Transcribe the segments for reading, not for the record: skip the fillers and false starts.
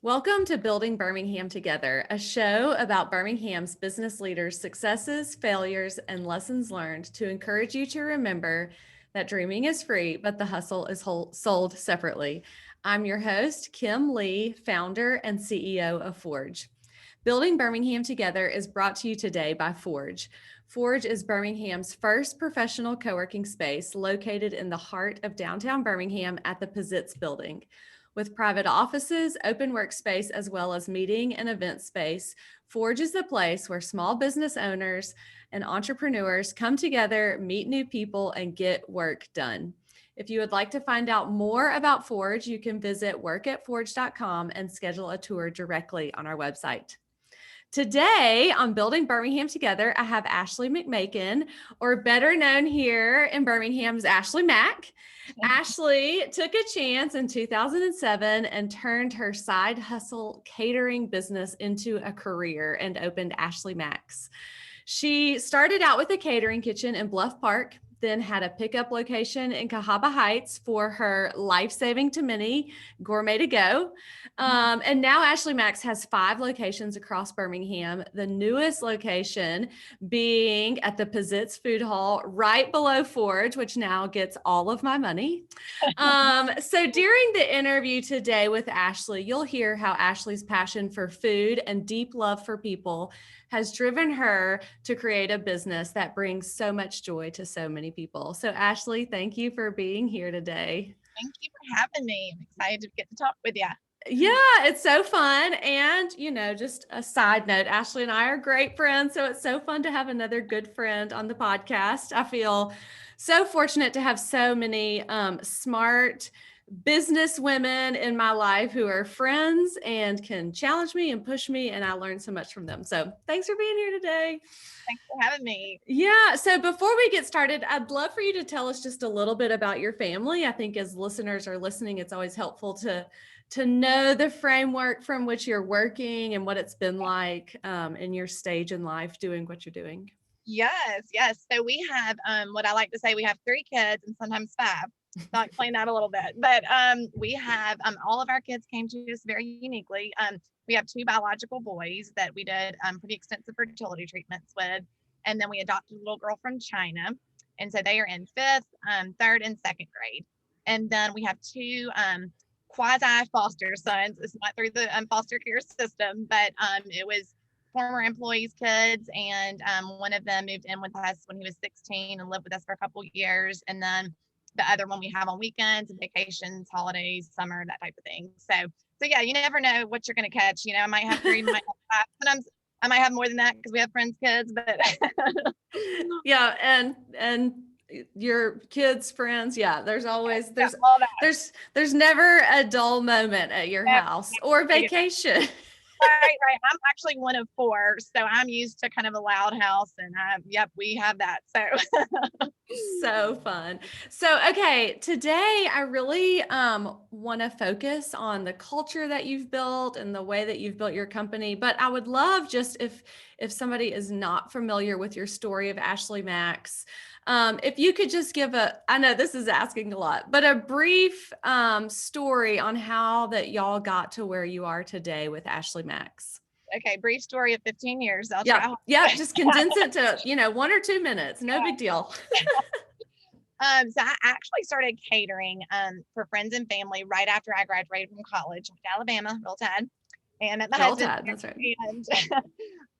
Welcome to Building Birmingham Together, a show about Birmingham's business leaders' successes, failures, and lessons learned to encourage you to remember that dreaming is free, but the hustle is sold separately. I'm your host, Kim Lee, founder and CEO of Forge. Building Birmingham Together is brought to you today by Forge. Forge is Birmingham's first professional co-working space located in the heart of downtown Birmingham at the Pizitz Building. With private offices, open workspace, as well as meeting and event space, Forge is the place where small business owners and entrepreneurs come together, meet new people, and get work done. If you would like to find out more about Forge, you can visit workatforge.com and schedule a tour directly on our website. Today on Building Birmingham Together, I have Ashley McMakin, or better known here in Birmingham as Ashley Mac. Ashley took a chance in 2007 and turned her side hustle catering business into a career and opened Ashley Mac's. She started out with a catering kitchen in Bluff Park, then had a pickup location in Cahaba Heights for her life-saving to many gourmet to go. And now Ashley Mac's has 5 locations across Birmingham, the newest location being at the Pizitz Food Hall right below Forge, which now gets all of my money. So during the interview today with Ashley, you'll hear how Ashley's passion for food and deep love for people has driven her to create a business that brings so much joy to so many people. So Ashley, thank you for being here today. Thank you for having me. I'm excited to get to talk with you. Yeah, it's so fun. And, just a side note, Ashley and I are great friends. So it's so fun to have another good friend on the podcast. I feel so fortunate to have so many smart business women in my life who are friends and can challenge me and push me. And I learn so much from them. So thanks for being here today. Thanks for having me. Yeah. So before we get started, I'd love for you to tell us just a little bit about your family. I think as listeners are listening, it's always helpful to know the framework from which you're working and what it's been like in your stage in life doing what you're doing. Yes. So we have what I like to say, we have 3 kids and sometimes 5. I'll explain that a little bit. But we have all of our kids came to us very uniquely. We have 2 biological boys that we did pretty extensive fertility treatments with. And then we adopted a little girl from China. And so they are in 5th, 3rd, and 2nd grade. And then we have 2 quasi foster sons. It's not through the foster care system, but it was former employees' kids. And one of them moved in with us when he was 16 and lived with us for a couple of years. And then the other one we have on weekends and vacations, holidays, summer, that type of thing. So yeah, you never know what you're going to catch. I might have 3, might have 5. Sometimes I might have more than that because we have friends' kids, but yeah. And your kids, friends. Yeah. There's always, there's never a dull moment at your house or vacation. Right. I'm actually one of 4, so I'm used to kind of a loud house, and yep, we have that. So fun. So, okay, today I really want to focus on the culture that you've built and the way that you've built your company. But I would love just if somebody is not familiar with your story of Ashley Mac's, if you could just give I know this is asking a lot, but a brief story on how that y'all got to where you are today with Ashley Mac's. Okay, brief story of 15 years. I'll try. try. Yeah, just condense it to, 1 or 2 minutes. No big deal. So I actually started catering for friends and family right after I graduated from college. I went to Alabama, Roll Tide. And at my Roll Tide, that's right.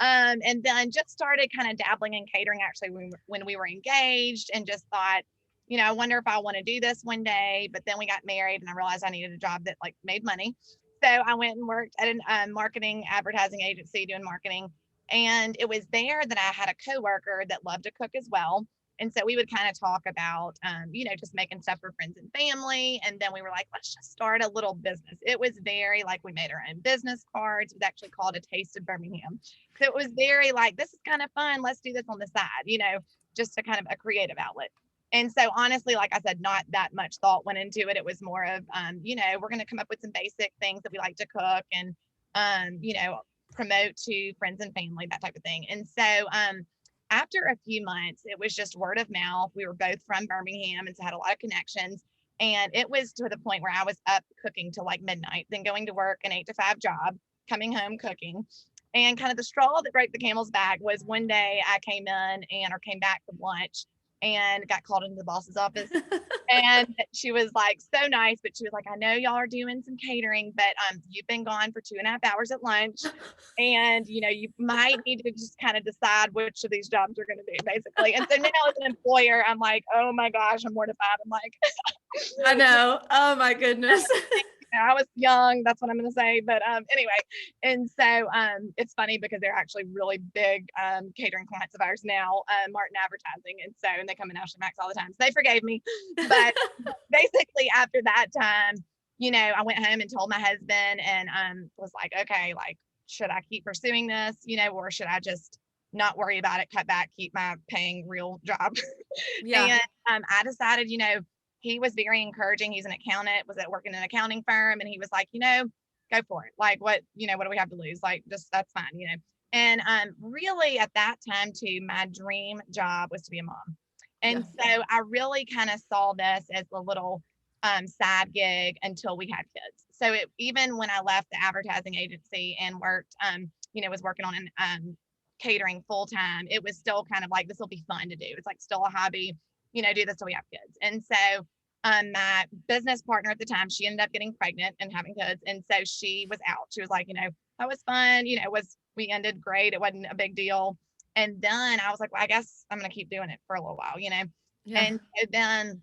And then just started kind of dabbling in catering actually when we were engaged, and just thought, I wonder if I want to do this one day. But then we got married and I realized I needed a job that made money. So I went and worked at a marketing advertising agency doing marketing. And it was there that I had a coworker that loved to cook as well. And so we would kind of talk about, just making stuff for friends and family. And then we were like, let's just start a little business. It was very we made our own business cards. It was actually called A Taste of Birmingham. So it was very this is kind of fun. Let's do this on the side, just a kind of a creative outlet. And so honestly, like I said, not that much thought went into it. It was more of, we're going to come up with some basic things that we like to cook and, promote to friends and family, that type of thing. And so after a few months, it was just word of mouth. We were both from Birmingham and so had a lot of connections. And it was to the point where I was up cooking till like midnight, then going to work an 8 to 5 job, coming home cooking. And kind of the straw that broke the camel's back was one day I came in or came back from lunch and got called into the boss's office. And she was like so nice, but she was like, I know y'all are doing some catering, but you've been gone for 2.5 hours at lunch. And you might need to just kind of decide which of these jobs you're going to do, basically. And so now as an employer, I'm like, oh my gosh, I'm mortified. I'm like, I know. Oh my goodness. I was young, that's what I'm going to say. But anyway, and so it's funny because they're actually really big catering clients of ours now, Martin Advertising. And they come in Ashley Max all the time. So they forgave me. But basically after that time, I went home and told my husband and was like, okay, like, should I keep pursuing this, or should I just not worry about it, cut back, keep my paying real job? Yeah. And I decided, he was very encouraging. He's an accountant, was at working in an accounting firm. And he was like, go for it. Like what do we have to lose? Like, just, that's fine, And really at that time too, my dream job was to be a mom. And so I really kind of saw this as a little side gig until we had kids. So even when I left the advertising agency and worked, was working on catering full time, it was still kind of like, this will be fun to do. It's like still a hobby, do this till we have kids. And so my business partner at the time, she ended up getting pregnant and having kids. And so she was out. She was like, that was fun. We ended great. It wasn't a big deal. And then I was like, well, I guess I'm going to keep doing it for a little while, Yeah. And so then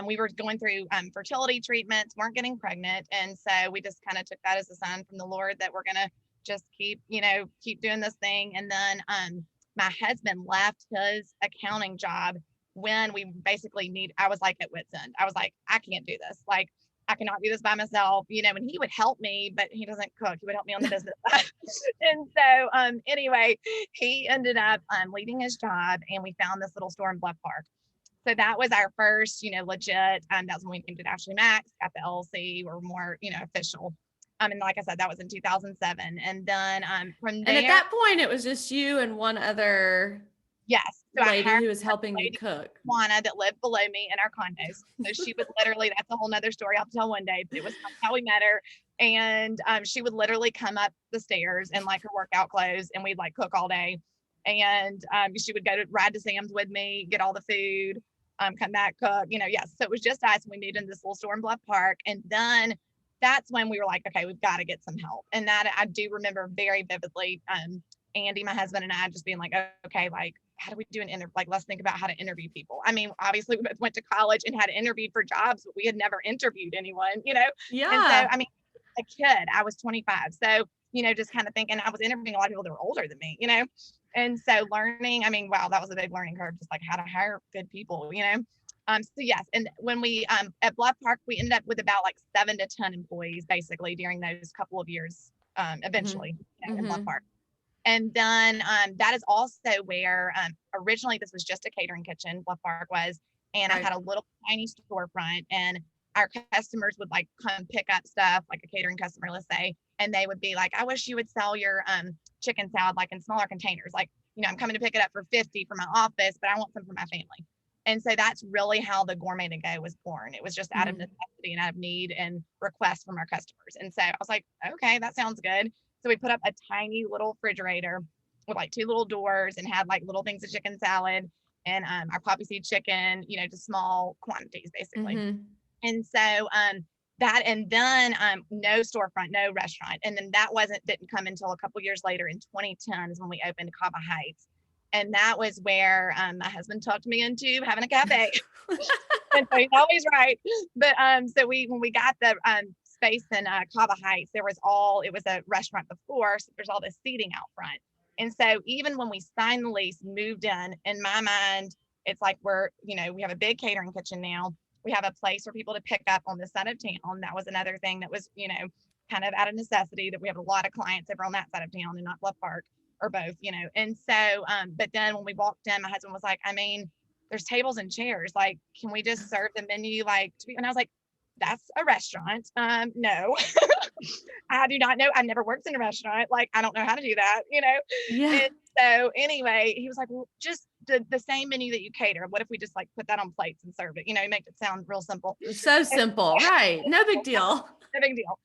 we were going through fertility treatments, weren't getting pregnant. And so we just kind of took that as a sign from the Lord that we're going to just keep doing this thing. And then my husband left his accounting job when we basically I was like at wit's end. I was like, I can't do this. Like, I cannot do this by myself, and he would help me, but he doesn't cook. He would help me on the business side. And so anyway, he ended up leaving his job and we found this little store in Bluff Park. So that was our first, legit. That was when we named it Ashley Max, got the LLC, or more, official. And like I said, that was in 2007. And then from there. And at that point, it was just you and one other yes. So lady who was helping you cook. Juana that lived below me in our condos. So she would literally, that's a whole nother story I'll tell one day, but it was how we met her. And she would literally come up the stairs in like her workout clothes and we'd like cook all day. And she would go to ride to Sam's with me, get all the food, come back, cook, yes. So it was just us. We moved into this little store in Bluff Park. And then that's when we were like, okay, we've got to get some help. And that I do remember very vividly. Andy, my husband, and I just being like, okay, like, how do we do an interview? Like, let's think about how to interview people. I mean, obviously we both went to college and had interviewed for jobs, but we had never interviewed anyone, Yeah. And so, I mean, a kid, I was 25. So, just kind of thinking I was interviewing a lot of people that were older than me, And so learning, I mean, wow, that was a big learning curve, just like how to hire good people, So yes. And when we, at Bluff Park, we ended up with about like 7 to 10 employees, basically during those couple of years, eventually, in Bluff Park. And then that is also where originally this was just a catering kitchen, Bluff Park was, and I had a little tiny storefront, and our customers would like come pick up stuff, like a catering customer, let's say, and they would be like, I wish you would sell your chicken salad like in smaller containers. Like, I'm coming to pick it up for $50 for my office, but I want some for my family. And so that's really how the Gourmet to Go was born. It was just out of necessity and out of need and request from our customers. And so I was like, okay, that sounds good. So we put up a tiny little refrigerator with like 2 little doors and had like little things of chicken salad and our poppy seed chicken, just small quantities basically. And so that, and then no storefront, no restaurant. And then that didn't come until a couple years later in 2010 is when we opened Cava Heights. And that was where my husband talked me into having a cafe. And so he's always right. But so when we got the space in Cava Heights, it was a restaurant before, so there's all this seating out front. And so even when we signed the lease, moved in my mind, it's like we have a big catering kitchen now. We have a place for people to pick up on this side of town. That was another thing that was, kind of out of necessity, that we have a lot of clients over on that side of town and not Bluff Park, or both, And so, but then when we walked in, my husband was like, I mean, there's tables and chairs. Like, can we just serve the menu? And I was like, that's a restaurant. No, I do not know. I've never worked in a restaurant. Like, I don't know how to do that, Yeah. And so anyway, he was like, well, just the same menu that you cater. What if we just like put that on plates and served it? You know, make it sound real simple. So simple, right? No big deal. No big deal.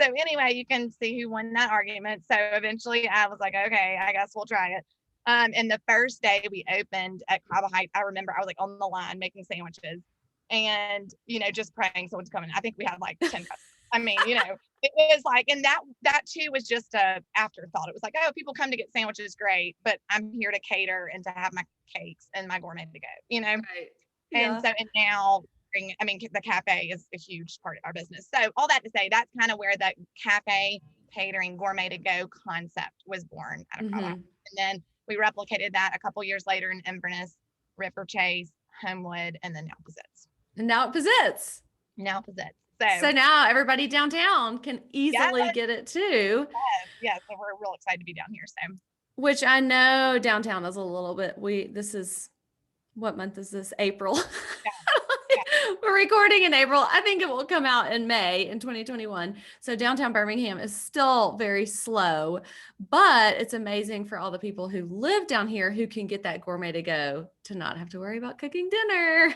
So anyway, you can see who won that argument. So eventually I was like, okay, I guess we'll try it. And the first day we opened at Cava Heights, I remember I was like on the line making sandwiches and, you know, just praying someone's coming. I think we had like 10 customers. I mean, you know, it was like, and that too was just a afterthought. It was like, oh, people come to get sandwiches, great, but I'm here to cater and to have my cakes and my gourmet to go, you know? Right. And Yeah. so, and now, I mean, the cafe is a huge part of our business. So all that to say, that's kind of where the cafe catering gourmet to go concept was born out of Colorado. And then we replicated that a couple years later in Inverness, Ripper Chase, Homewood, and then now Pizzitz. And now it Pizzitz. Now Pizzitz. So now everybody downtown can easily get it too. Yes. So we're real excited to be down here. So, which I know downtown is a little bit, this is, what month is this? April. We're recording in April. I think it will come out in May in 2021. So downtown Birmingham is still very slow, but it's amazing for all the people who live down here who can get that gourmet to go to not have to worry about cooking dinner.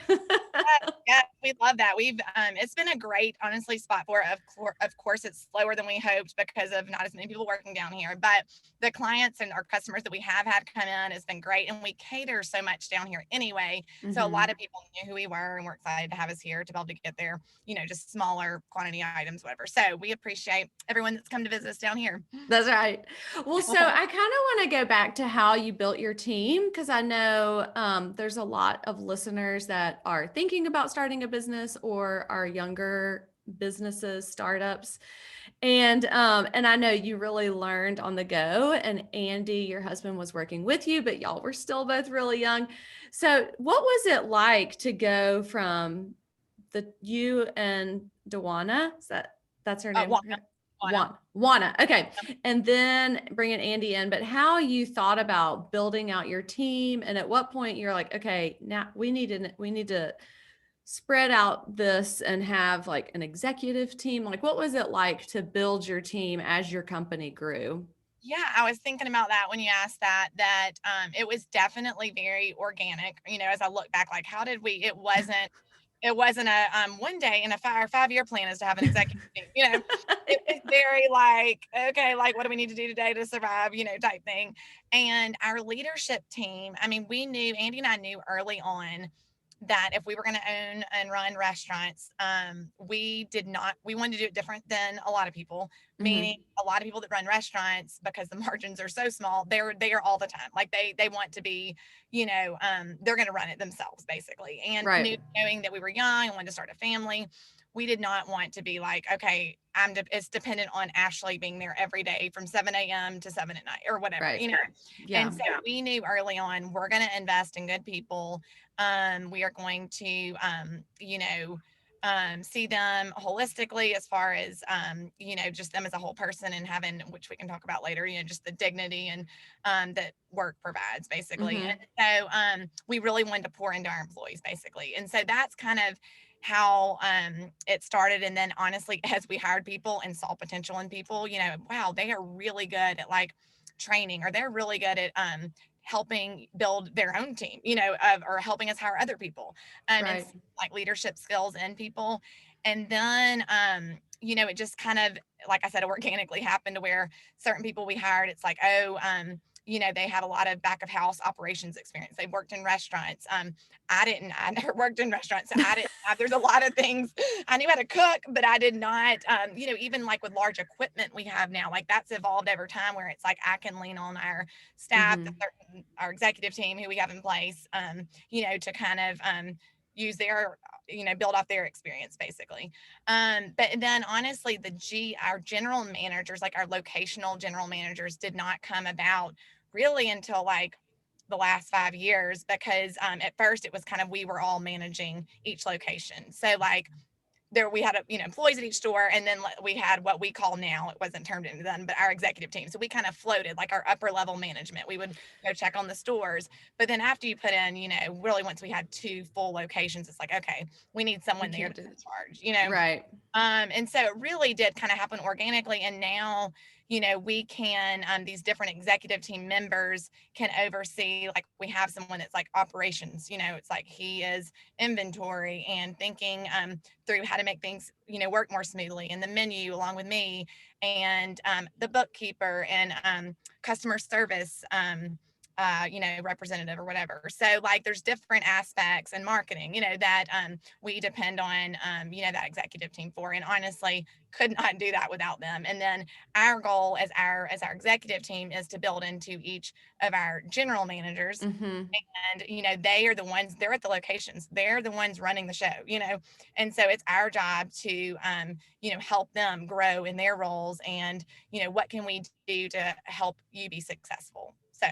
Yeah, we love that. It's been a great, honestly, spot for it. Of course, it's slower than we hoped because of not as many people working down here, but the clients and our customers that we have had come in has been great. And we cater so much down here anyway. So a lot of people knew who we were and we're excited to have us here to be able to get there, you know, just smaller quantity items, whatever. So we appreciate everyone that's come to visit us down here. That's right. Well, so I kind of want to go back to how you built your team, because I know there's a lot of listeners that are thinking about starting a business or are younger businesses, startups. And I know you really learned on the go, and Andy, your husband, was working with you, but y'all were still both really young. So what was it like to go from you and Dewana? That's her name? Wana. Okay. And then bringing Andy in, but how you thought about building out your team, and at what point you're like, okay, now we need to spread out this and have like an executive team. Like, what was it like to build your team as your company grew? Yeah, I was thinking about that when you asked that it was definitely very organic. You know, as I look back, like how did it wasn't a one day in our 5-year plan is to have an executive team, you know. It was very like, okay, like what do we need to do today to survive, you know, type thing. And our leadership team, I mean, Andy and I knew early on that if we were going to own and run restaurants, we wanted to do it different than a lot of people, meaning a lot of people that run restaurants, because the margins are so small, they're there all the time. Like they want to be, you know, they're going to run it themselves basically. And knowing that we were young and wanted to start a family, we did not want to be like, okay, it's dependent on Ashley being there every day from 7 a.m. to 7 at night or whatever, you know? Yeah. And so we knew early on, we're going to invest in good people. We are going to, you know, see them holistically as far as, you know, just them as a whole person and having, which we can talk about later, you know, just the dignity and that work provides basically. And so we really wanted to pour into our employees basically. And so that's kind of how it started. And then honestly, as we hired people and saw potential in people, you know, wow, they are really good at like training, or they're really good at helping build their own team, you know, or helping us hire other people, and like leadership skills in people. And then, you know, it just kind of, like I said, organically happened to where certain people we hired, it's like, oh, you know, they have a lot of back of house operations experience. They worked in restaurants. I never worked in restaurants. So there's a lot of things I knew how to cook, but I did not, you know, even like with large equipment we have now, like that's evolved over time where it's like, I can lean on our staff, our executive team who we have in place, you know, to kind of, use their, you know, build off their experience basically. But then honestly, our general managers, like our locational general managers, did not come about really until like the last 5 years, because at first it was kind of, we were all managing each location. So like we had you know, employees at each store, and then we had what we call now, it wasn't turned into them, but our executive team. So we kind of floated like our upper level management. We would go check on the stores, but then after you put in, you know, really once we had 2 full locations, it's like, okay, we need someone there to charge, you know? And so it really did kind of happen organically. And now, we can, these different executive team members can oversee, like we have someone that's like operations, it's like he is inventory and thinking through how to make things, work more smoothly, and the menu along with me, and the bookkeeper, and customer service, representative or whatever. So like there's different aspects in marketing, that we depend on, that executive team for. And honestly, could not do that without them. And then our goal as our executive team is to build into each of our general managers. Mm-hmm. And they are the ones, they're at the locations, they're the ones running the show, and so it's our job to help them grow in their roles, and what can we do to help you be successful. So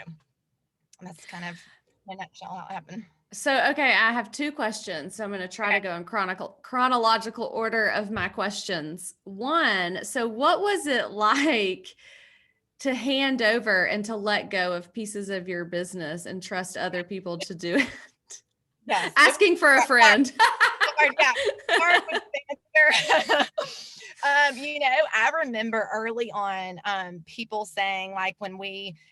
that's kind of in a nutshell how it happened. So, okay, I have two questions. So I'm going to try to go in chronological order of my questions. One, so what was it like to hand over and to let go of pieces of your business and trust other people to do it? Yes. Asking for a friend. Yeah. Hard was the answer. I remember early on, people saying, like,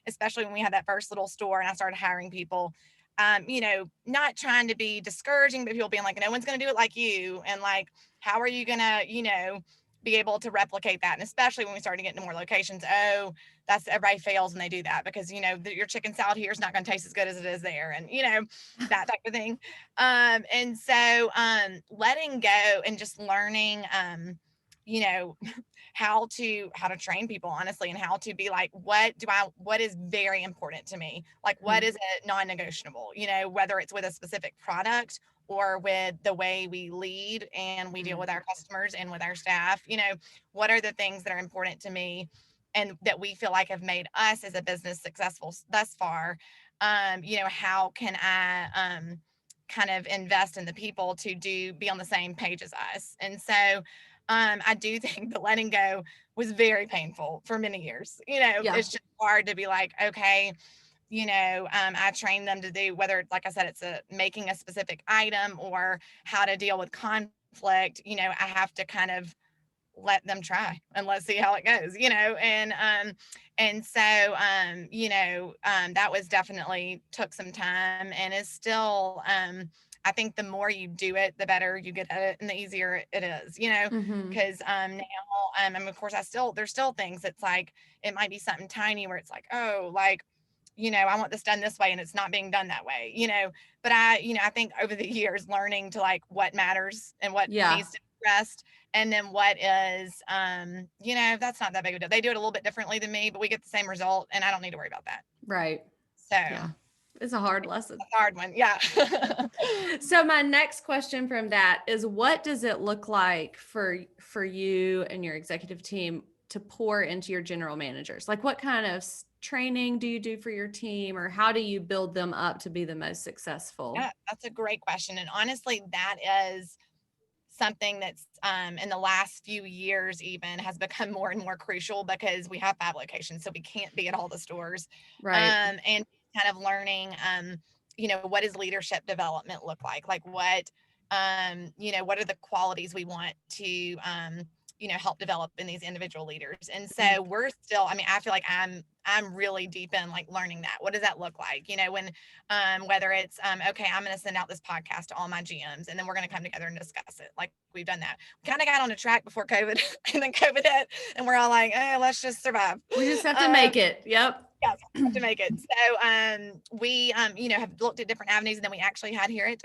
especially when we had that first little store and I started hiring people, not trying to be discouraging, but people being like, no one's going to do it like you. And like, how are you going to, be able to replicate that? And especially when we started getting to more locations, that's everybody fails when they do that, because, your chicken salad here is not going to taste as good as it is there. And, that type of thing. And so, letting go and just learning, how to train people, honestly, and how to be like, what is very important to me? Like, what is a non-negotiable, whether it's with a specific product or with the way we lead and we deal with our customers and with our staff, what are the things that are important to me and that we feel like have made us as a business successful thus far? How can I, kind of invest in the people to be on the same page as us? And so, I do think the letting go was very painful for many years. It's just hard to be like, okay, I train them to do, whether it's, like I said, it's making a specific item or how to deal with conflict. I have to kind of let them try and let's see how it goes, and so, that was definitely took some time and is still, I think the more you do it, the better you get at it and the easier it is, because now, and of course there's still things that's like, it might be something tiny where it's like, oh, like, I want this done this way and it's not being done that way, but I think over the years learning to like what matters and what needs to be addressed, and then what is, that's not that big of a deal. They do it a little bit differently than me, but we get the same result and I don't need to worry about that. Right. So yeah. It's a hard lesson. A hard one. Yeah. So my next question from that is, what does it look like for you and your executive team to pour into your general managers? Like, what kind of training do you do for your team, or how do you build them up to be the most successful? Yeah, that's a great question. And honestly, that is something that's, in the last few years even has become more and more crucial, because we have 5 locations, so we can't be at all the stores. Right. And kind of learning, what does leadership development look like? Like what are the qualities we want to, help develop in these individual leaders? And so we're still, I feel like I'm really deep in like learning that. What does that look like? When, whether it's, okay, I'm going to send out this podcast to all my GMs and then we're going to come together and discuss it. Like we've done that. We kind of got on a track before COVID and then COVID hit and we're all like, let's just survive. We just have to make it. Yep. Yes, have to make it. So we have looked at different avenues, and then we actually had here at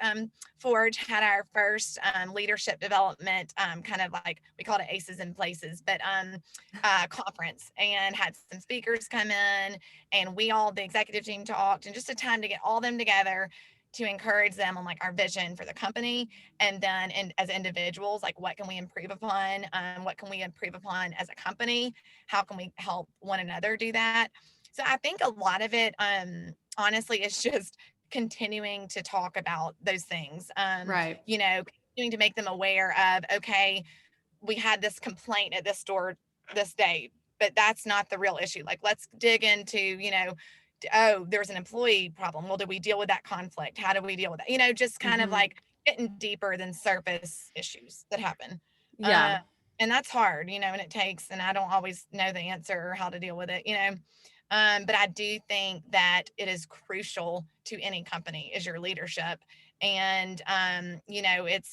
Forge had our first leadership development kind of like, we called it Aces in Places, but conference, and had some speakers come in, and the executive team talked, and just a time to get all them together to encourage them on like our vision for the company, and then as individuals, like what can we improve upon, what can we improve upon as a company, how can we help one another do that. So I think a lot of it, honestly, is just continuing to talk about those things, right. Continuing to make them aware of, okay, we had this complaint at this store this day, but that's not the real issue. Like, let's dig into, oh, there was an employee problem. Well, did we deal with that conflict? How do we deal with that? Just kind of like getting deeper than surface issues that happen. Yeah. And that's hard, and it takes, and I don't always know the answer or how to deal with it, but I do think that it is crucial to any company is your leadership. And,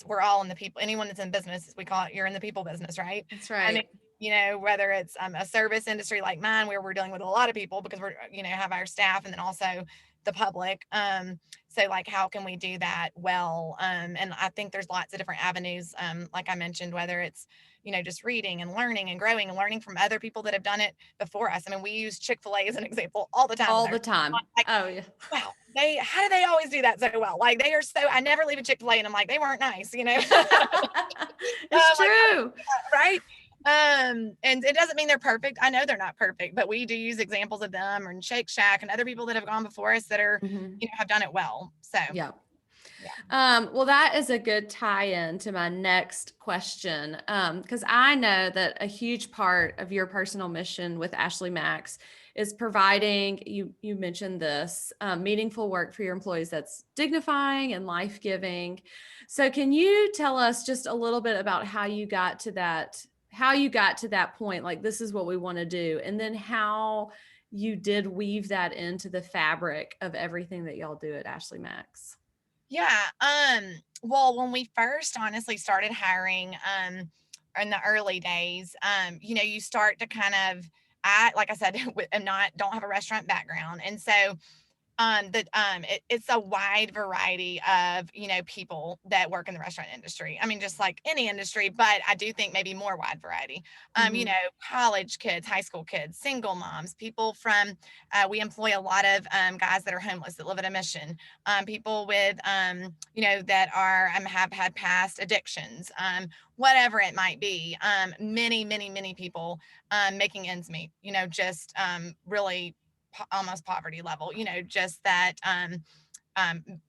we're all in the people, anyone that's in business, we call it, you're in the people business, right? That's I mean, right. whether it's a service industry like mine, where we're dealing with a lot of people because we're, have our staff and then also the public. So like, how can we do that well? And I think there's lots of different avenues. Like I mentioned, whether it's, just reading and learning and growing and learning from other people that have done it before us. I mean, we use Chick-fil-A as an example all the time with All our, the time. like, Oh yeah. wow, how do they always do that so well? Like they are so, I never leave a Chick-fil-A and I'm like, they weren't nice, It's like, true. right. And it doesn't mean they're perfect. I know they're not perfect, but we do use examples of them and Shake Shack and other people that have gone before us that are, Mhm. have done it well. So Yeah. yeah. Well, that is a good tie-in to my next question, because I know that a huge part of your personal mission with Ashley Max is providing, you mentioned this, meaningful work for your employees that's dignifying and life-giving. So can you tell us just a little bit about how you got to that point, like this is what we want to do, and then how you did weave that into the fabric of everything that y'all do at Ashley Max? Yeah. Well, when we first honestly started hiring, in the early days, you start to kind of, like I said, don't have a restaurant background. And so it's a wide variety of people that work in the restaurant industry. I mean, just like any industry, but I do think maybe more wide variety. Mhm. College kids, high school kids, single moms, people from we employ a lot of guys that are homeless that live at a mission, people with that are have had past addictions, whatever it might be. Many people making ends meet, just really almost poverty level, just that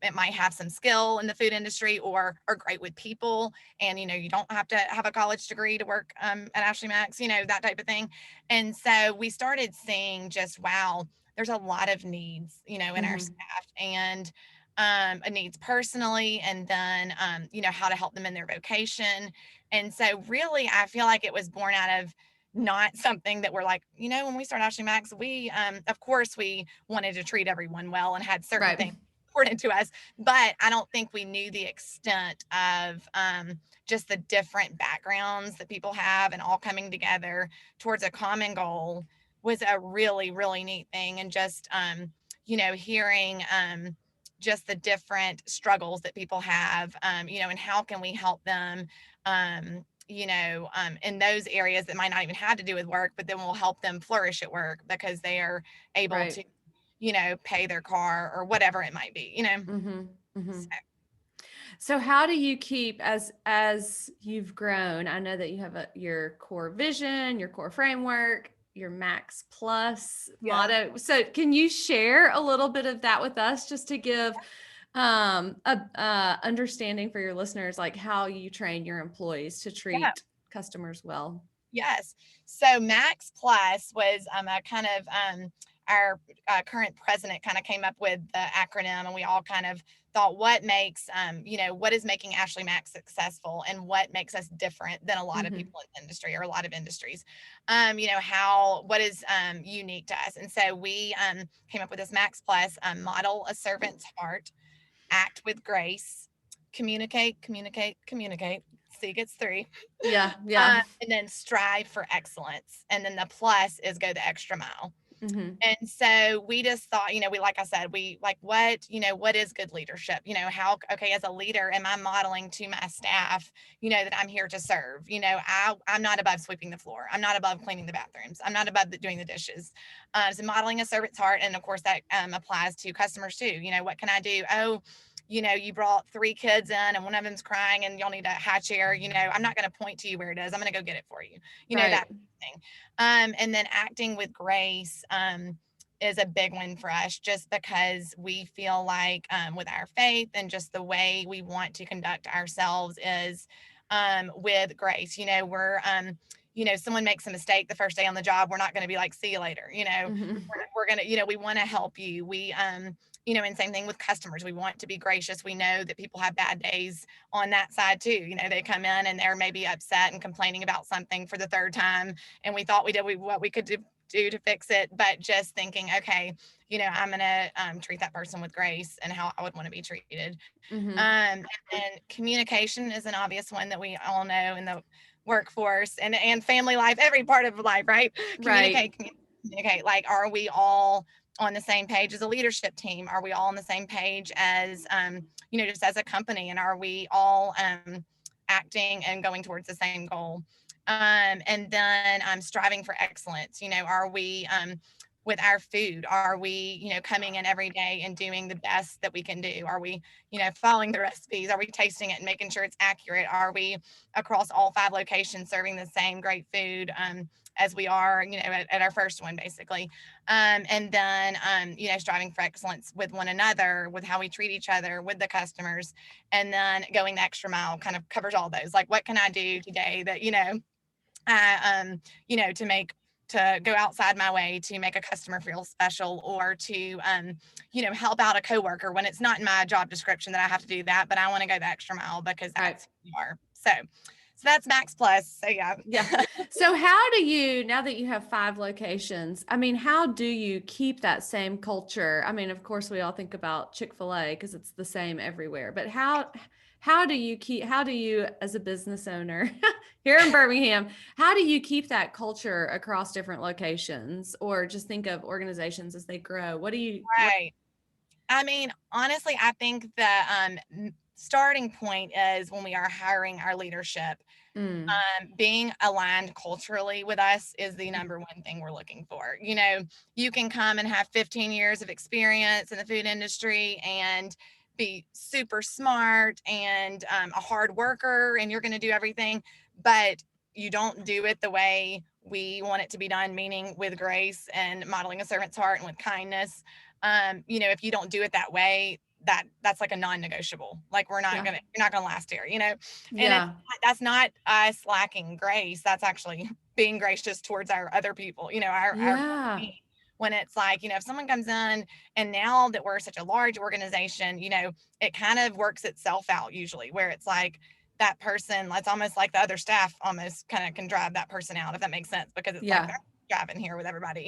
it might have some skill in the food industry or are great with people. And, you don't have to have a college degree to work at Ashley Max, that type of thing. And so we started seeing just, wow, there's a lot of needs, in our Mhm. staff and needs personally, and then, how to help them in their vocation. And so really, I feel like it was born out of not something that we're like, when we started Ashley Max, we, of course, we wanted to treat everyone well and had certain Right. things important to us, but I don't think we knew the extent of just the different backgrounds that people have and all coming together towards a common goal was a really, really neat thing. And just, hearing just the different struggles that people have, and how can we help them, in those areas that might not even have to do with work, but then we'll help them flourish at work because they are able Right. to, pay their car or whatever it might be. Mhm. Mhm. So, So how do you keep as you've grown? I know that you have your core vision, your core framework, your Max Plus yeah. motto. So can you share a little bit of that with us just to give a understanding for your listeners, like how you train your employees to Yeah. treat customers well? Yes. So Max Plus was a kind of our current president kind of came up with the acronym, and we all kind of thought what makes what is making Ashley Max successful and what makes us different than a lot of Mhm. people in the industry or a lot of industries. How what is unique to us, and so we came up with this Max Plus, model a servant's heart, act with grace, communicate. C gets three. Yeah, yeah. And then strive for excellence. And then the plus is go the extra mile. Mhm. And so we just thought, we, like I said, we like what is good leadership? Okay, as a leader, am I modeling to my staff, that I'm here to serve? I'm not above sweeping the floor. I'm not above cleaning the bathrooms. I'm not above doing the dishes. So modeling a servant's heart. And of course, that applies to customers too. What can I do? Oh, you brought three kids in and one of them's crying and y'all need a high chair. I'm not going to point to you where it is. I'm going to go get it for you. That Right. thing. And then acting with grace is a big one for us just because we feel like with our faith and just the way we want to conduct ourselves is with grace. We're, someone makes a mistake the first day on the job, we're not going to be like, see you later. Mhm. We're going to, we want to help you. We, and same thing with customers. We want to be gracious. We know that people have bad days on that side too. They come in and they're maybe upset and complaining about something for the third time. And we thought we did what we could do to fix it, but just thinking, okay, I'm going to treat that person with grace and how I would want to be treated. Mm-hmm. And communication is an obvious one that we all know in the workforce and family life, every part of life, right? Right. Communicate. Like, are we all on the same page as a leadership team? Are we all on the same page as, just as a company? And are we all acting and going towards the same goal? And then striving for excellence. Are we with our food? Are we, coming in every day and doing the best that we can do? Are we, following the recipes? Are we tasting it and making sure it's accurate? Are we across all 5 locations serving the same great food as we are, at our first one, basically? And then, striving for excellence with one another, with how we treat each other, with the customers, and then going the extra mile kind of covers all those. Like, what can I do today that, to go outside my way to make a customer feel special, or to, help out a coworker when it's not in my job description that I have to do that, but I want to go the extra mile because that's who you are. So that's Max Plus. So yeah. So how do you, now that you have 5 locations, I mean, how do you keep that same culture? I mean, of course, we all think about Chick-fil-A because it's the same everywhere, but how do you, as a business owner here in Birmingham, how do you keep that culture across different locations, or just think of organizations as they grow? Right. I mean, honestly, I think the starting point is when we are hiring our leadership. Being aligned culturally with us is the number one thing we're looking for. You can come and have 15 years of experience in the food industry and be super smart and a hard worker, and you're going to do everything, but you don't do it the way we want it to be done, meaning with grace and modeling a servant's heart and with kindness. If you don't do it that way, that's like a non-negotiable. Like, you're not gonna last here, and that's not us lacking grace. That's actually being gracious towards our other people, our team. When it's like, if someone comes in, and now that we're such a large organization, it kind of works itself out usually, where it's like that person, it's almost like the other staff almost kind of can drive that person out, if that makes sense, because it's like they're driving here with everybody,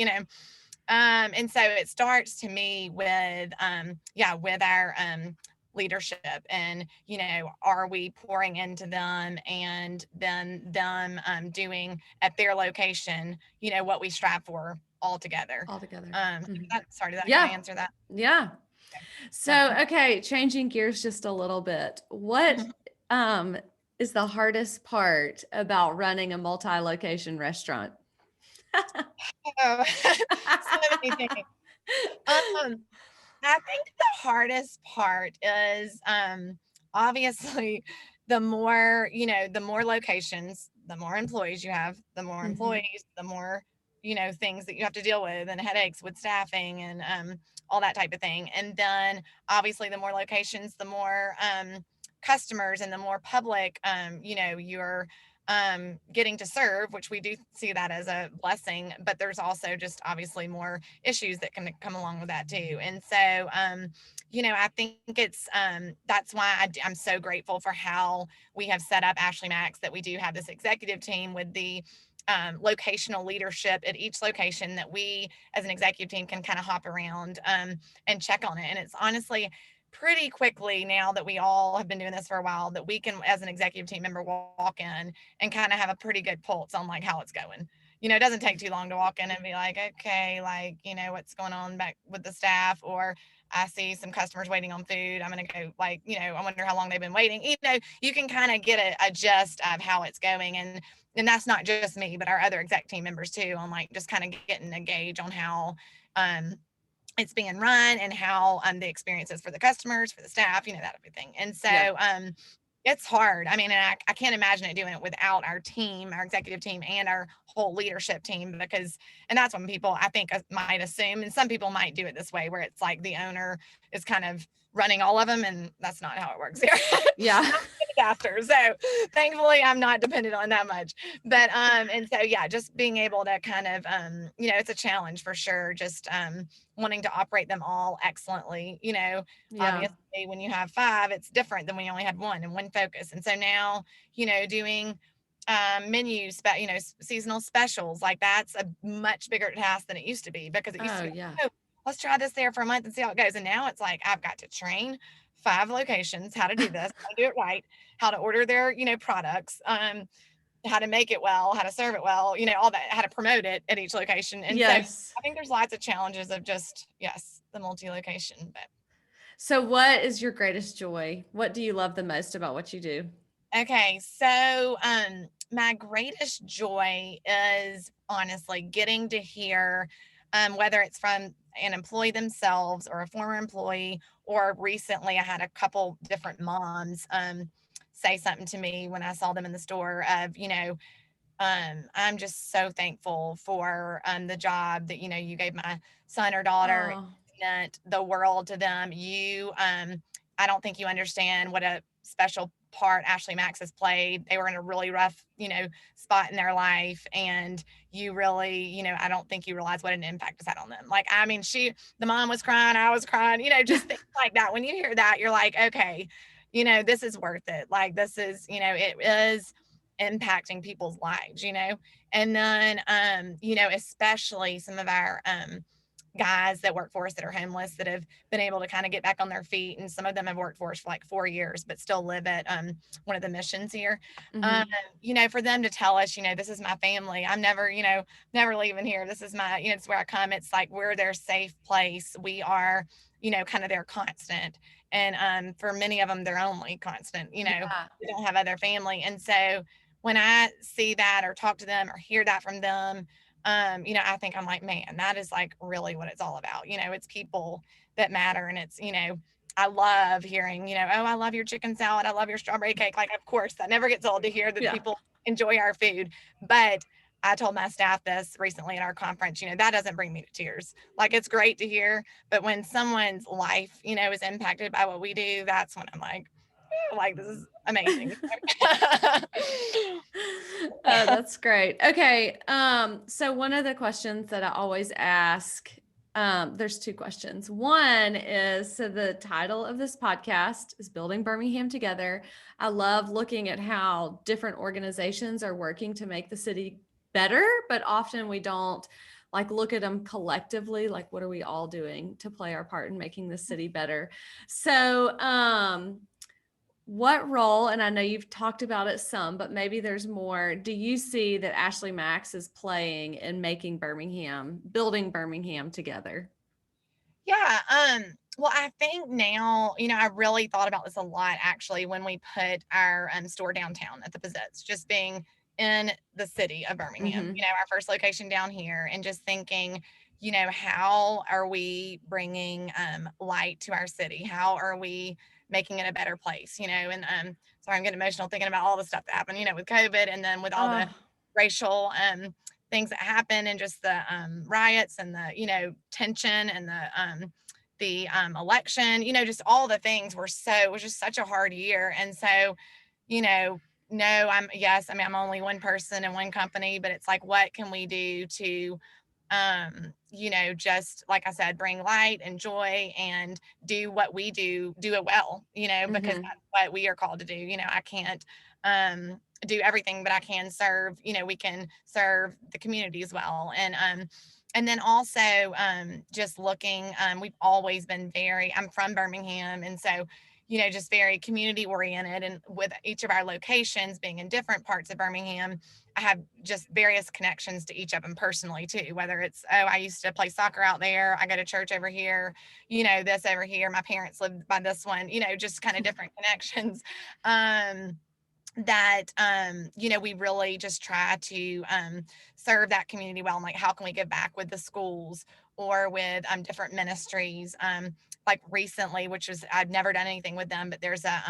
and so it starts to me with with our leadership, and are we pouring into them, and then them doing at their location what we strive for all together. Sorry, did I answer that? Yeah. So, okay, changing gears just a little bit. What is the hardest part about running a multi-location restaurant? Oh, so many things. I think the hardest part is obviously the more, the more locations, the more employees you have, the more employees, the more, things that you have to deal with, and headaches with staffing and all that type of thing. And then obviously the more locations, the more customers and the more public, you're getting to serve, which we do see that as a blessing, but there's also just obviously more issues that can come along with that too. And so, I think it's, that's why I'm so grateful for how we have set up Ashley Max, that we do have this executive team with the locational leadership at each location, that we as an executive team can kind of hop around and check on it. And it's honestly pretty quickly, now that we all have been doing this for a while, that we can, as an executive team member, walk in and kind of have a pretty good pulse on like how it's going. It doesn't take too long to walk in and be like, okay, like, what's going on back with the staff, or I see some customers waiting on food, I'm going to go, like, I wonder how long they've been waiting. You can kind of get a gist of how it's going. And that's not just me, but our other exec team members too, on like just kind of getting a gauge on how it's being run, and how the experience is for the customers, for the staff, that type of thing. And so it's hard. I mean, and I can't imagine it doing it without our team, our executive team, and our whole leadership team, because, and that's when people, I think, might assume, and some people might do it this way, where it's like the owner is kind of running all of them, and that's not how it works here. Yeah. After. So thankfully I'm not dependent on that much. But and so yeah, just being able to kind of it's a challenge for sure. Just wanting to operate them all excellently. Yeah. Obviously when you have five, it's different than when you only had one and one focus. And so now, doing menus, but seasonal specials, like that's a much bigger task than it used to be, because it used Oh, to be, yeah. oh, let's try this there for a month and see how it goes. And now it's like I've got to train 5 locations how to do this, how to do it right, how to order their, products, how to make it well, how to serve it well, all that, how to promote it at each location. And so Yes. I think there's lots of challenges of just, yes, the multi-location. But So what is your greatest joy? What do you love the most about what you do? okay, so my greatest joy is honestly getting to hear, whether it's from an employee themselves or a former employee, or recently I had a couple different moms say something to me when I saw them in the store of, I'm just so thankful for the job that, you gave my son or daughter. Oh, It meant the world to them. I don't think you understand what a special part Ashley Max has played. They were in a really rough, spot in their life. And you really, I don't think you realize what an impact it's had on them. Like, I mean, the mom was crying, I was crying, just things like that. When you hear that, you're like, okay, this is worth it. Like, this is, it is impacting people's lives, and then especially some of our guys that work for us that are homeless, that have been able to kind of get back on their feet, and some of them have worked for us for like 4 years but still live at one of the missions here. um, mhm. for them to tell us, this is my family, I'm never, never leaving here, this is my, it's where I come, it's like we're their safe place, we are, kind of their constant. And for many of them, their only constant, Yeah. they don't have other family. And so when I see that or talk to them or hear that from them, I think I'm like, man, that is like really what it's all about. It's people that matter. And it's, I love hearing, oh, I love your chicken salad, I love your strawberry cake. Like, of course, that never gets old to hear that Yeah. people enjoy our food. But I told my staff this recently at our conference, that doesn't bring me to tears. Like, it's great to hear, but when someone's life, is impacted by what we do, that's when I'm like, this is amazing. Oh, that's great. Okay. So one of the questions that I always ask, there's two questions. One is, so the title of this podcast is Building Birmingham Together. I love looking at how different organizations are working to make the city better, but often we don't like look at them collectively. Like, what are we all doing to play our part in making the city better? So, what role, and I know you've talked about it some, but maybe there's more, do you see that Ashley Max is playing in making building Birmingham together? Yeah. Well, I think now, I really thought about this a lot actually when we put our store downtown at the Pizzets, just being in the city of Birmingham, Mm-hmm. our first location down here, and just thinking, how are we bringing light to our city? How are we making it a better place? And sorry, I'm getting emotional thinking about all the stuff that happened, with COVID, and then with all the Oh, racial things that happen, and just the riots, and the tension, and the election, just all the things it was just such a hard year. And so, you know no, yes, I mean, I'm only one person in one company, but it's like, what can we do to just like I said, bring light and joy, and do what we do it well, because mm-hmm. that's what we are called to do. I can't do everything, but I can serve, we can serve the community as well. And then also just looking, we've always been I'm from Birmingham, and so just very community oriented, and with each of our locations being in different parts of Birmingham, I have just various connections to each of them personally too, whether it's, oh, I used to play soccer out there, I go to church over here, this over here, my parents lived by this one, just kind of different connections. That we really just try to serve that community well, and like, how can we give back with the schools, or with different ministries, like recently, which was, I've never done anything with them, but there's a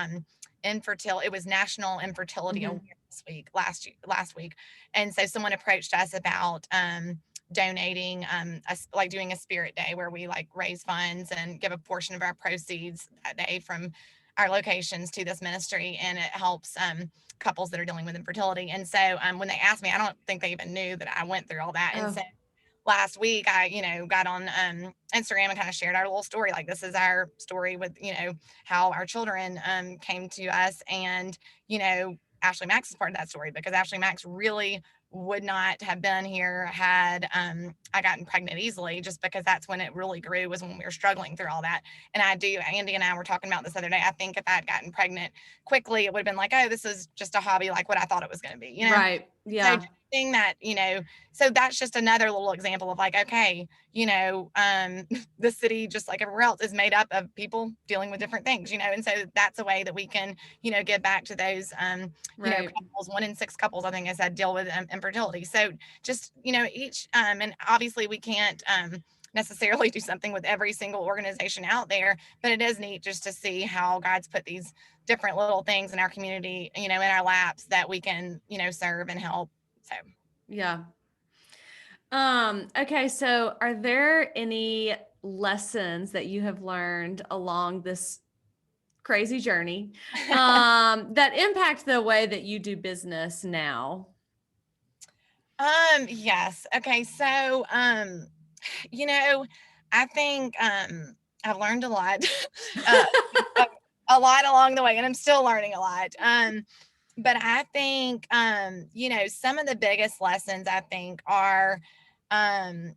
infertility, it was National Infertility Mm-hmm. Awareness Week last week, and so someone approached us about donating, like doing a spirit day where we like raise funds and give a portion of our proceeds that day from our locations to this ministry, and it helps couples that are dealing with infertility. And so when they asked me, I don't think they even knew that I went through all that. And Oh, so last week I, got on Instagram and kind of shared our little story. Like, this is our story with, how our children came to us. And, Ashley Max is part of that story, because Ashley Max really would not have been here had I gotten pregnant easily, just because that's when it really grew, was when we were struggling through all that. And Andy and I were talking about this other day. I think if I had gotten pregnant quickly, it would have been like, oh, this is just a hobby, like what I thought it was going to be. right. So Yeah. thing that, so that's just another little example of like, okay, the city, just like everywhere else, is made up of people dealing with different things, and so that's a way that we can, give back to those, Right. couples. 1 in 6 couples, I think I said, deal with infertility. So just, each, and obviously we can't, necessarily do something with every single organization out there, but it is neat just to see how God's put these different little things in our community, in our laps, that we can, serve and help. So Yeah. Okay, so are there any lessons that you have learned along this crazy journey that impact the way that you do business now? yes. Okay. So, you know, I think I've learned a lot, uh, a, a lot along the way, and I'm still learning a lot. But I think, some of the biggest lessons, I think, are um,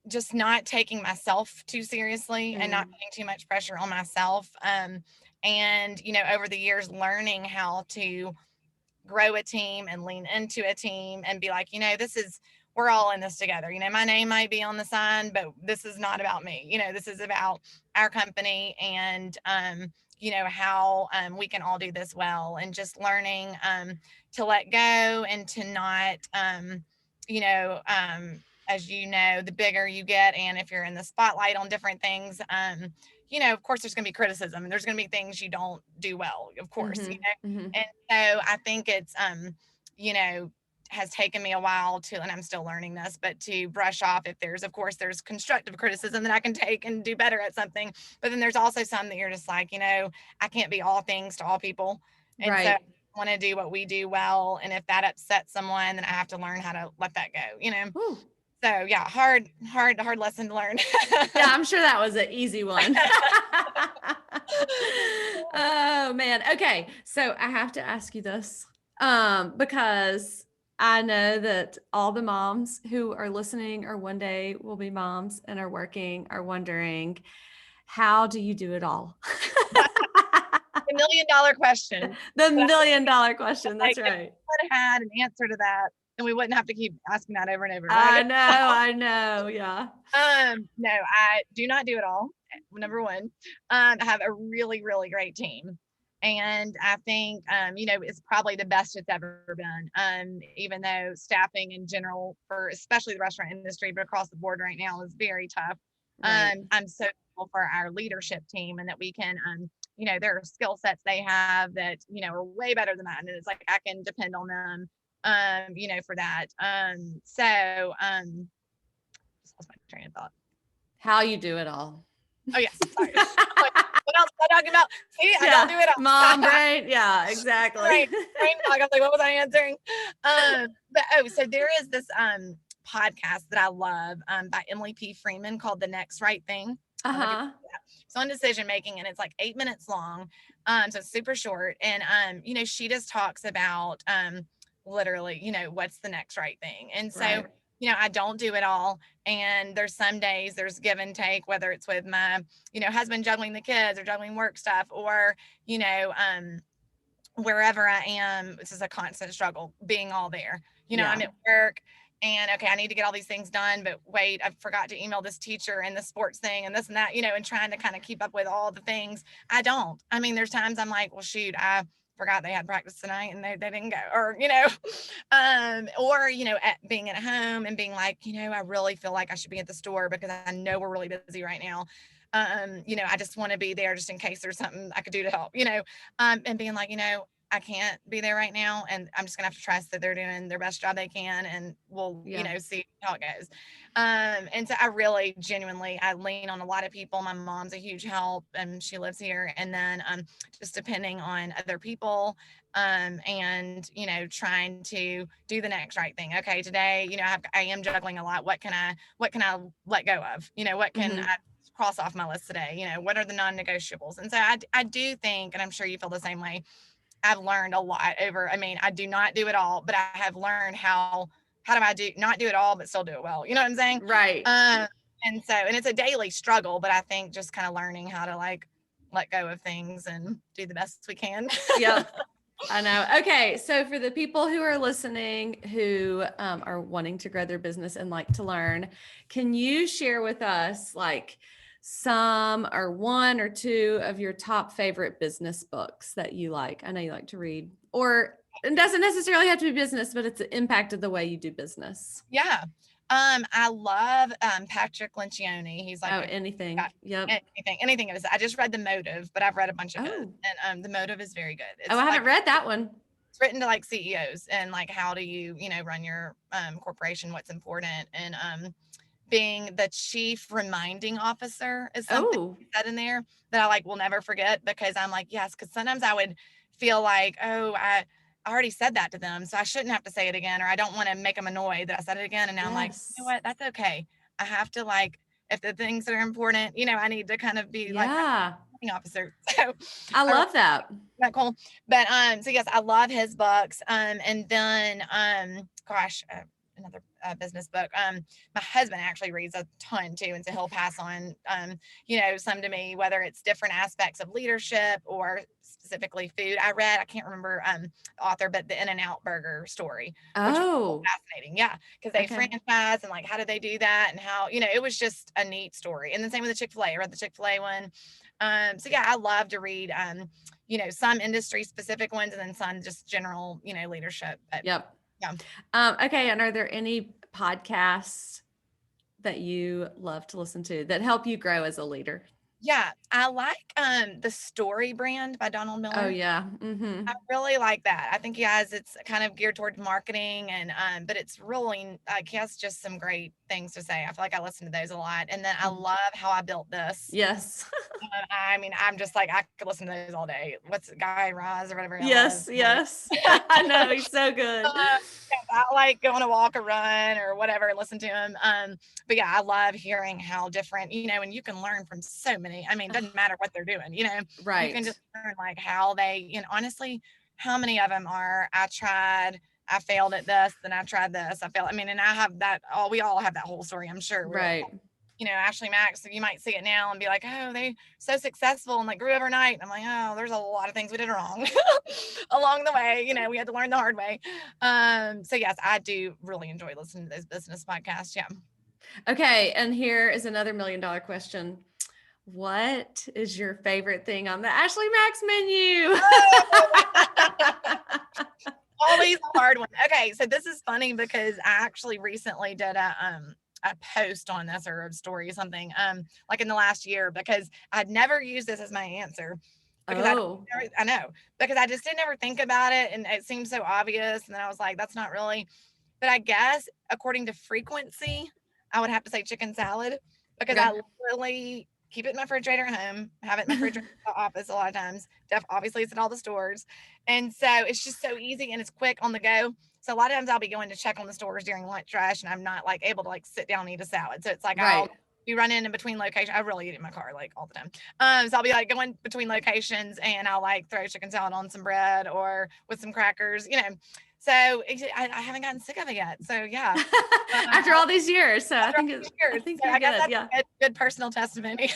just not taking myself too seriously and not Mm, putting too much pressure on myself. And, over the years, learning how to grow a team and lean into a team and be like, we're all in this together. My name might be on the sign, but this is not about me. This is about our company, and, how we can all do this well, and just learning to let go, and to not, you know, um, as the bigger you get, and if you're in the spotlight on different things, of course, there's going to be criticism, and there's going to be things you don't do well, of course, mm-hmm, mm-hmm. and so I think it's, you know, has taken me a while to, and I'm still learning this, but to brush off, if of course, there's constructive criticism that I can take and do better at something. But then there's also some that you're just like, I can't be all things to all people. And so I Right. want to do what we do well. And if that upsets someone, then I have to learn how to let that go. Whew. So yeah, hard lesson to learn. Yeah, I'm sure that was an easy one. Oh man. Okay. So I have to ask you this. Because I know that all the moms who are listening or one day will be moms and are working are wondering, how do you do it all? $1 million question. The But $1 million question. like, That's if right. we would have had an answer to that, then we wouldn't have to keep asking that over and over. But I know. I know. Yeah. no, I do not do it all. Number one, I have a really, really great team. And I think, it's probably the best it's ever been. Even though staffing in general, for especially the restaurant industry, but across the board right now, is very tough. Right. I'm so thankful for our leadership team, and that we can, there are skill sets they have that, are way better than mine. And it's like, I can depend on them, for that. Just lost my train of thought. How you do it all. Oh yes, sorry. Like, what else am I talking about? See, I don't Yeah. do it Mom all. brain. Yeah, exactly. Brain fog. I was like, what was I answering? So there is this podcast that I love by Emily P. Freeman, called The Next Right Thing. I don't know if Uh-huh. it's on decision making, and it's like 8 minutes long. So it's super short. And she just talks about literally, what's the next right thing. And so, Right. I don't do it all. And there's some days there's give and take, whether it's with my, husband juggling the kids or juggling work stuff, or, wherever I am, this is a constant struggle being all there. I'm Yeah. at work, and okay, I need to get all these things done, but wait, I forgot to email this teacher and the sports thing and this and that, and trying to kind of keep up with all the things. I don't. I mean, there's times I'm like, well, shoot, I forgot they had practice tonight and they didn't go, or, or, being at home and being like, I really feel like I should be at the store because I know we're really busy right now. I just want to be there just in case there's something I could do to help, and being like, I can't be there right now, and I'm just gonna have to trust that they're doing their best job they can, and we'll, Yeah. see how it goes. And so I really genuinely, I lean on a lot of people. My mom's a huge help, and she lives here. And then just depending on other people, and trying to do the next right thing. Okay, today, I am juggling a lot. What can I let go of? What can Mm-hmm. I cross off my list today? What are the non-negotiables? And so I do think, and I'm sure you feel the same way, I've learned a lot over. I mean, I do not do it all, but I have learned how do I do not do it all, but still do it well. You know what I'm saying? Right. And it's a daily struggle, but I think just kind of learning how to like let go of things and do the best we can. Yep. I know. Okay. So for the people who are listening, who are wanting to grow their business and like to learn, can you share with us like some or one or two of your top favorite business books that you like? I know you like to read, or it doesn't necessarily have to be business, but it's impacted the way you do business. Yeah. I love Patrick Lencioni. He's like Oh, anything. Yep. anything of his. I just read The Motive, but I've read a bunch of his, Oh, and The Motive is very good. oh, It's I like haven't read that one. it's written to like CEOs and like how do you run your corporation, what's important, and being the chief reminding officer is something Oh, said in there that I like will never forget, because I'm like, yes, because sometimes I would feel like, oh, I already said that to them, so I shouldn't have to say it again, or I don't want to make them annoyed that I said it again. And now I'm like, you know yes. what, that's okay. I have to like, if the things that are important, I need to kind of be like Yeah. my officer. So I I love that. that cool. But so yes, I love his books. And then gosh, another business book. My husband actually reads a ton too, and so he'll pass on some to me, whether it's different aspects of leadership or specifically food. I can't remember the author, but the In-N-Out Burger story, which was so Oh, fascinating. Yeah, because they okay. franchise and like how did they do that, and how it was just a neat story. And the same with the Chick-fil-A. I read the Chick-fil-A one. So yeah, I love to read some industry specific ones, and then some just general, leadership. But Yep. yeah. Okay. And are there any podcasts that you love to listen to that help you grow as a leader? Yeah. I like the Story Brand by Donald Oh, Miller. yeah. Mm-hmm. I really like that. I think it's kind of geared towards marketing, and but it's really like he has just some great things to say. I feel like I listen to those a lot. And then I love How I Built This. Yes. I mean, I'm just like I could listen to those all day. What's it, Guy Raz or whatever it was? Yes. Yes. I know. He's so good. I like going to walk or run or whatever and listen to him. But yeah, I love hearing how different, and you can learn from so many. I mean, it doesn't matter what they're doing, you can Right. just learn like how they, honestly, how many of them are, I failed at this, then I tried this, I failed. I mean, and I have that, we all have that whole story, I'm sure. We're like, Right. Ashley Max, you might see it now and be like, oh, they so successful and like grew overnight. And I'm like, oh, there's a lot of things we did wrong along the way. We had to learn the hard way. So yes, I do really enjoy listening to those business podcasts. Yeah. Okay. And here is another $1 million question. What is your favorite thing on the Ashley Max menu? Always a hard one. Okay, so this is funny because I actually recently did a post on this or a story or something like in the last year, because I'd never used this as my answer, because Oh, I know, because I just didn't ever think about it, and it seemed so obvious, and then I was like, that's not really. But I guess according to frequency, I would have to say chicken salad, because okay. I literally keep it in my refrigerator at home, have it in my refrigerator at the office a lot of times. Obviously, it's at all the stores. And so it's just so easy and it's quick on the go. So a lot of times I'll be going to check on the stores during lunch rush, and I'm not like able to like sit down and eat a salad. So it's like I'll Right. be running in between locations. I really eat in my car like all the time. So I'll be like going between locations, and I'll like throw chicken salad on some bread or with some crackers, So I haven't gotten sick of it yet. So yeah. After all these years. So I After all think these I years. think So you're I guess good. that's Yeah. a good personal testimony.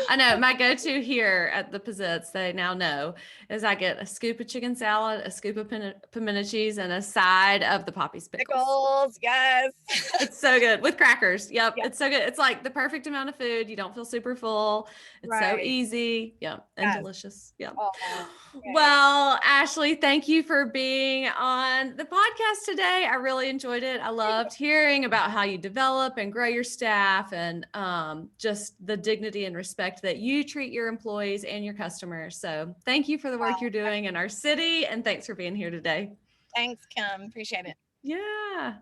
I know my go-to here at the Pizzets, they now know, is I get a scoop of chicken salad, a scoop of pimento cheese, and a side of the Poppy's pickles. Pickles, yes. It's so good with crackers. Yep. Yeah, It's so good. It's like the perfect amount of food. You don't feel super full. It's so right. easy. Yeah. And Yes. delicious. Yeah. Oh, okay. Well, Ashley, thank you for being on the podcast today. I really enjoyed it. I loved hearing about how you develop and grow your staff, and just the dignity and respect that you treat your employees and your customers. So thank you for the work you're doing in our city, and thanks for being here today. Thanks, Kim. Appreciate it. Yeah.